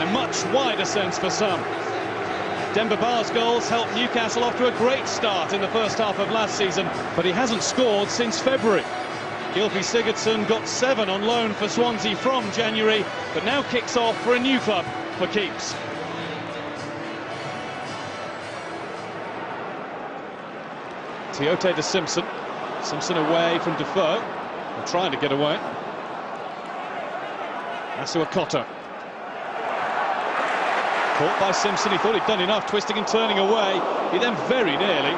in a much wider sense for some. Demba Ba's goals helped Newcastle off to a great start in the first half of last season, but he hasn't scored since February. Gylfi Sigurdsson got 7 on loan for Swansea from January, but now kicks off for a new club for keeps. Tiote to Simpson. Simpson away from Defoe. They're trying to get away. Asuakoto. Caught by Simpson. He thought he'd done enough, twisting and turning away. He then very nearly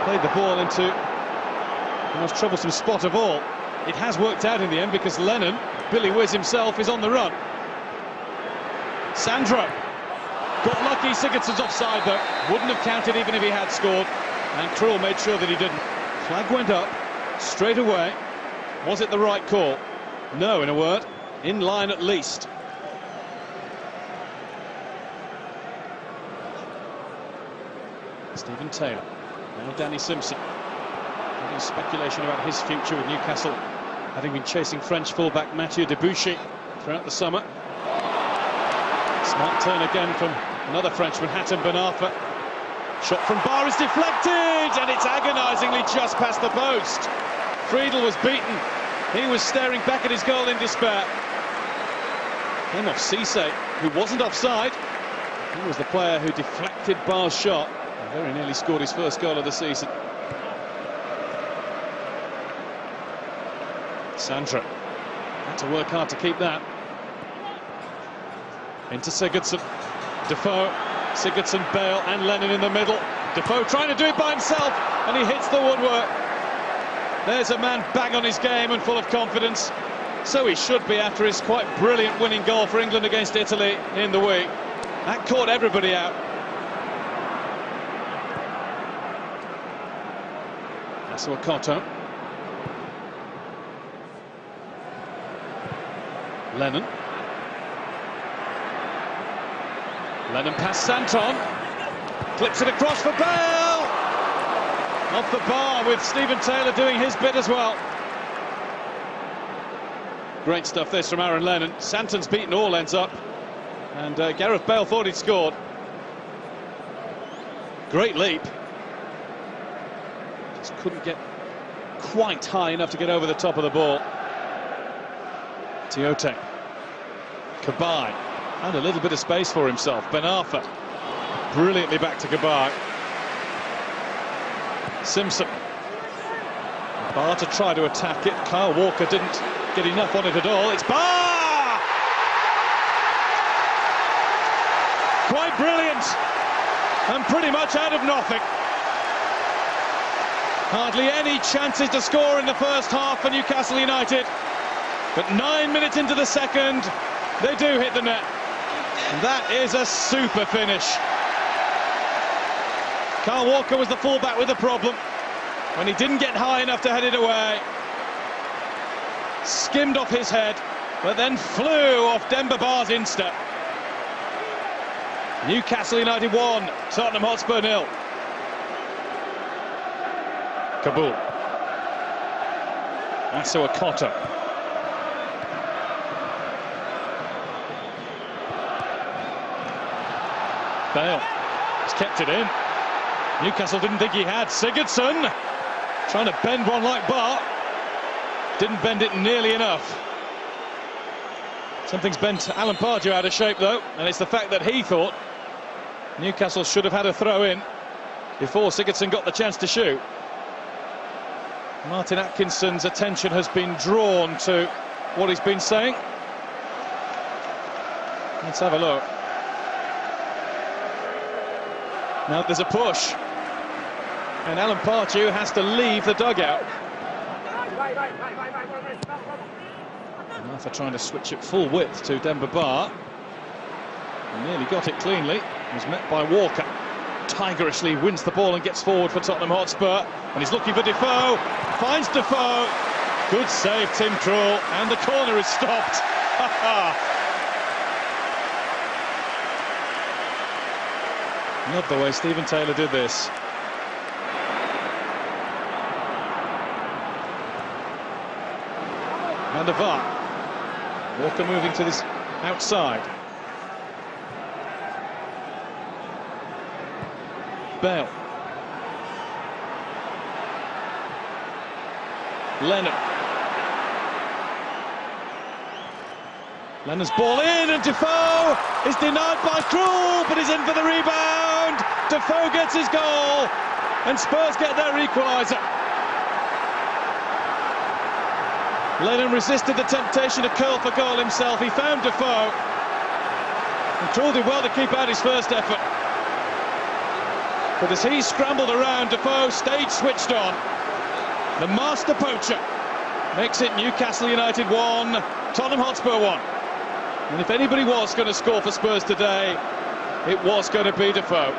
played the ball into the most troublesome spot of all. It has worked out in the end because Lennon, Billy Whiz himself, is on the run. Sandro got lucky. Sigurdsson's offside though. Wouldn't have counted even if he had scored. And Krul made sure that he didn't. Flag went up straight away. Was it the right call? No, in a word. In line at least. Stephen Taylor. Now Danny Simpson. There's speculation about his future with Newcastle, having been chasing French fullback Mathieu Debuchy throughout the summer. Smart turn again from another Frenchman, Hatem Ben Arfa. Shot from Bar is deflected, and it's agonisingly just past the post. Friedel was beaten. He was staring back at his goal in despair. Came off Cisse, who wasn't offside. He was the player who deflected Bar's shot and very nearly scored his first goal of the season. Sandro had to work hard to keep that. Into Sigurdsson. Defoe, Sigurdsson, Bale and Lennon in the middle. Defoe trying to do it by himself, and he hits the woodwork. There's a man bang on his game and full of confidence. So he should be after his quite brilliant winning goal for England against Italy in the week. That caught everybody out. Asuakoto. Lennon. Lennon past Santon. Clips it across for Bale. Off the bar with Stephen Taylor doing his bit as well. Great stuff this from Aaron Lennon. Santon's beaten all ends up. And Gareth Bale thought he'd scored. Great leap. Just couldn't get quite high enough to get over the top of the ball. Tiote. Cabaye. And a little bit of space for himself. Ben Arfa. Brilliantly back to Cabaye. Simpson. Bar to try to attack it. Kyle Walker didn't get enough on it at all. It's Bar! Quite brilliant. And pretty much out of nothing. Hardly any chances to score in the first half for Newcastle United. But 9 minutes into the second, they do hit the net. And that is a super finish. Kyle Walker was the fullback with the problem when he didn't get high enough to head it away. Skimmed off his head, but then flew off Demba Ba's instep. Newcastle United 1, Tottenham Hotspur 0. Kabul. Asuakoto. Bale has kept it in. Newcastle didn't think he had. Sigurdsson trying to bend one like Bar. Didn't bend it nearly enough. Something's bent Alan Pardew out of shape though, and it's the fact that he thought Newcastle should have had a throw in before Sigurdsson got the chance to shoot. Martin Atkinson's attention has been drawn to what he's been saying. Let's have a look. Now there's a push, and Alan Pardew has to leave the dugout. Arthur trying to switch it full width to Demba Ba. Nearly got it cleanly. Was met by Walker. Tigerishly wins the ball and gets forward for Tottenham Hotspur. And he's looking for Defoe. Finds Defoe. Good save, Tim Krul. And the corner is stopped. Love the way Stephen Taylor did this. Van der Vaart. Walker moving to this outside. Bale. Lennon's ball in, and Defoe is denied by Krul, but he's in for the rebound. Defoe gets his goal, and Spurs get their equaliser. Lennon resisted the temptation to curl for goal himself. He found Defoe, and Krul did well to keep out his first effort. But as he scrambled around, Defoe stayed switched on. The master poacher makes it Newcastle United 1, Tottenham Hotspur 1. And if anybody was going to score for Spurs today, it was going to be Defoe.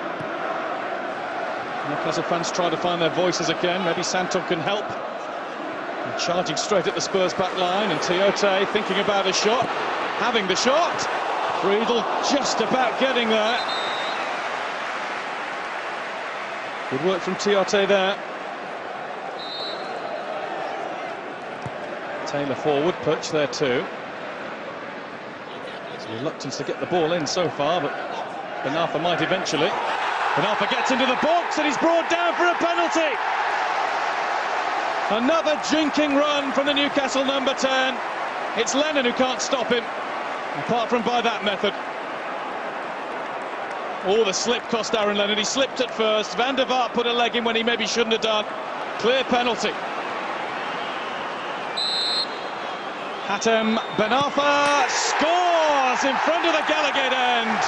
Newcastle fans try to find their voices again. Maybe Santon can help. And charging straight at the Spurs back line, and Tiote thinking about a shot, having the shot. Friedel just about getting there. Good work from Tiote there. Taylor forward, Perch there too. There's reluctance to get the ball in so far, but Benafa might eventually. Benafa gets into the box, and he's brought down for a penalty. Another jinking run from the Newcastle number 10. It's Lennon who can't stop him, apart from by that method. Oh, the slip cost Aaron Lennon. He slipped at first. Van der Vaart put a leg in when he maybe shouldn't have done. Clear penalty. Hatem Benafa scores in front of the Gallagher end,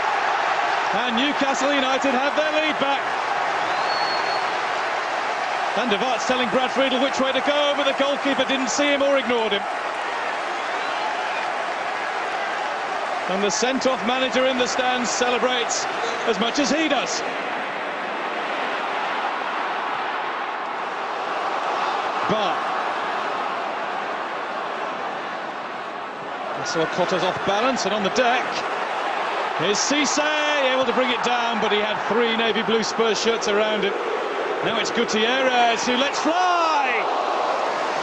and Newcastle United have their lead back. Van der Vaart's telling Brad Friedel which way to go, but the goalkeeper didn't see him or ignored him. And the sent-off manager in the stands celebrates as much as he does. But so Cotta's off balance, and on the deck is Cisse, able to bring it down, but he had 3 navy blue Spurs shirts around him. Now it's Gutierrez who lets fly.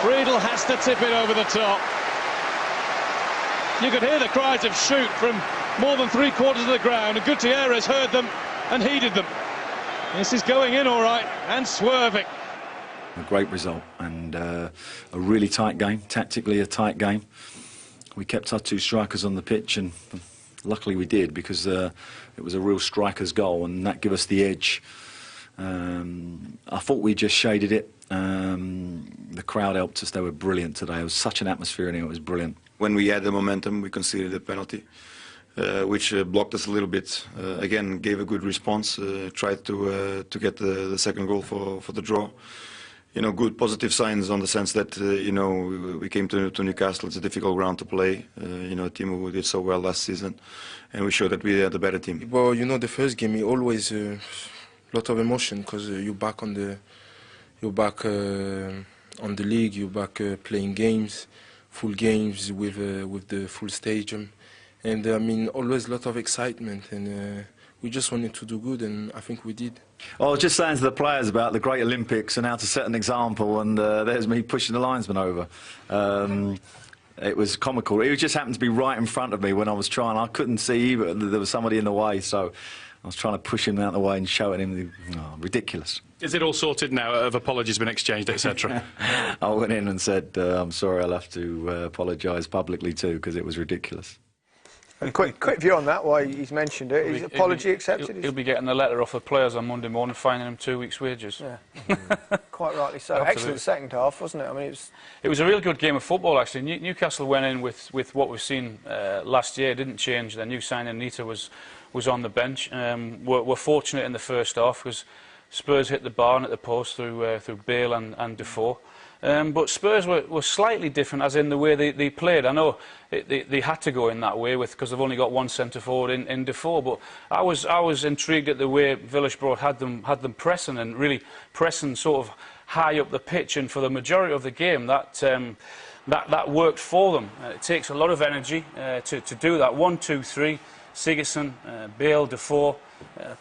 Friedel has to tip it over the top. You could hear the cries of shoot from more than 3/4 of the ground, and Gutierrez heard them and heeded them. This is going in all right, and swerving. A great result, and a really tight game, tactically a tight game. We kept our 2 strikers on the pitch, and luckily we did, because it was a real striker's goal, and that gave us the edge. I thought we just shaded it. The crowd helped us. They were brilliant today. It was such an atmosphere in here. It was brilliant. When we had the momentum, we conceded a penalty, which blocked us a little bit. Again, gave a good response, tried to get the second goal for the draw. You know, good positive signs on the sense that, you know, we came to Newcastle. It's a difficult ground to play. You know, a team who did so well last season, and we showed that we had a better team. Well, you know, the first game, it always a lot of emotion, because you're back on the league. You're back playing games, full games with the full stadium, and I mean, always a lot of excitement, and we just wanted to do good, and I think we did. I was just saying to the players about the Great Olympics and how to set an example, and there's me pushing the linesman over. It was comical. It just happened to be right in front of me when I was trying. I couldn't see either. There was somebody in the way, so I was trying to push him out of the way and shouting him. Oh, ridiculous. Is it all sorted now? Have apologies been exchanged, etc.? I went in and said, I'm sorry, I'll have to apologise publicly too, because it was ridiculous. A quick view on that, why he's mentioned it. His apology accepted? He'll be getting a letter off the players on Monday morning, fining him 2 weeks' wages. Yeah, quite rightly so. Absolutely. Excellent second half, wasn't it? I mean, it was a real good game of football, actually. Newcastle went in with what we've seen last year. It didn't change. Their new signing, Nita, was on the bench. We're fortunate in the first half, because Spurs hit the bar and at the post through Bale and Defoe. But Spurs were slightly different, as in the way they played. I know they had to go in that way because they've only got one centre forward in Defoe. But I was intrigued at the way Villas-Boas had them pressing, and really pressing sort of high up the pitch. And for the majority of the game, that worked for them. It takes a lot of energy to do that. 1, 2, 3. Sigurdsson, Bale, Defoe,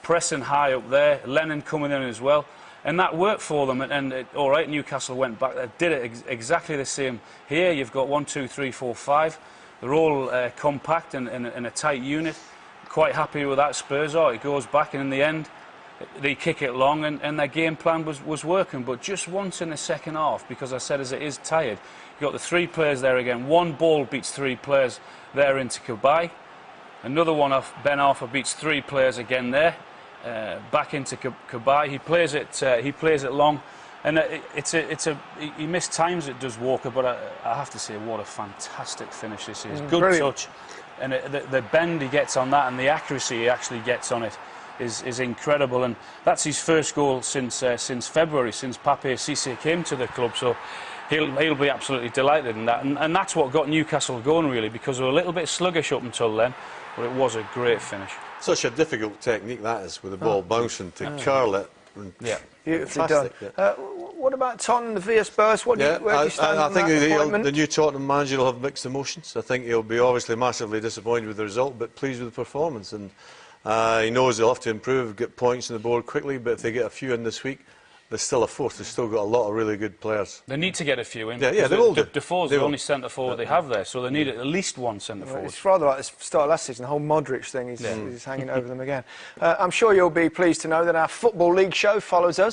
pressing high up there. Lennon coming in as well. And that worked for them, and all right, Newcastle went back. They did it exactly the same here. You've got 1, 2, 3, 4, 5. They're all compact and in a tight unit. Quite happy with that, Spurs are. It goes back, and in the end, they kick it long, and their game plan was working. But just once in the second half, because I said as it is tired, you got the 3 players there again. One ball beats 3 players there into Cabaye. Another one off Ben Arthur beats 3 players again there, back into Cabaye. He plays it long, and he mistimes it, does Walker. But I have to say, what a fantastic finish this is. Good brilliant touch, and the bend he gets on that and the accuracy he actually gets on it is incredible. And that's his first goal since February, since Pape Cisse came to the club. So he'll be absolutely delighted in that. And that's what got Newcastle going, really, because they were a little bit sluggish up until then. But it was a great finish. Such a difficult technique that is, with the ball bouncing to curl it. Yeah, beautifully done. Yeah. What about Tottenham, the VS Spurs? Where do you stand I on think that the new Tottenham manager will have mixed emotions. I think he'll be obviously massively disappointed with the result, but pleased with the performance. And he knows they'll have to improve, get points on the board quickly, but if they get a few in this week, there's still a fourth. They've still got a lot of really good players. They need to get a few in. Yeah, they will do. Defoe's the only centre forward they have there, so they need at least one centre forward. It's rather like the start of last season, the whole Modric thing is hanging over them again. I'm sure you'll be pleased to know that our Football League show follows us.